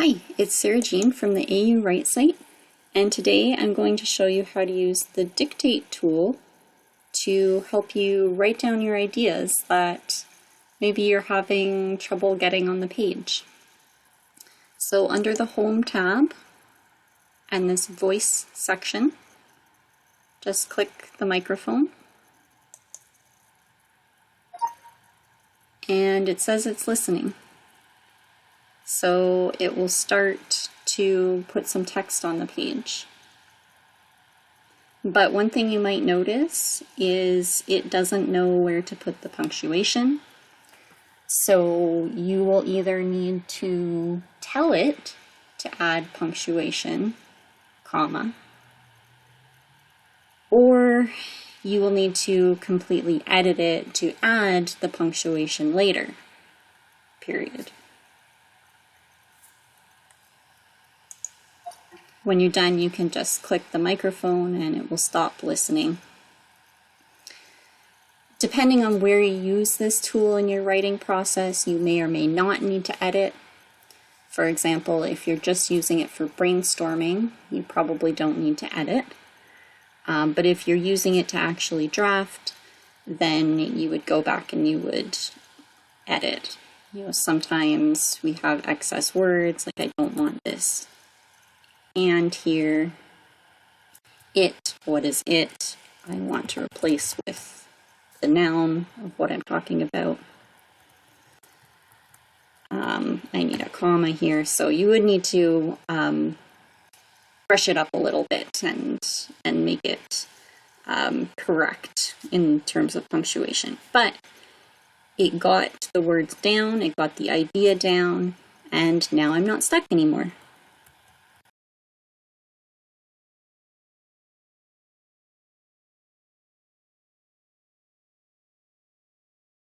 Hi, it's Sarah Jean from the AU Write site, and today I'm going to show you how to use the dictate tool to help you write down your ideas that maybe you're having trouble getting on the page. So under the Home tab and this Voice section, just click the microphone, and it says it's listening. So it will start to put some text on the page. But one thing you might notice is it doesn't know where to put the punctuation. So you will either need to tell it to add punctuation, comma, or you will need to completely edit it to add the punctuation later, period. When you're done, you can just click the microphone and it will stop listening. Depending on where you use this tool in your writing process, you may or may not need to edit. For example, if you're just using it for brainstorming, you probably don't need to edit. But if you're using it to actually draft, then you would go back and you would edit. Sometimes we have excess words, like I don't want this. And here, it, what is it? I want to replace with the noun of what I'm talking about. I need a comma here, so you would need to brush it up a little bit and make it correct in terms of punctuation. But it got the words down, it got the idea down, and now I'm not stuck anymore.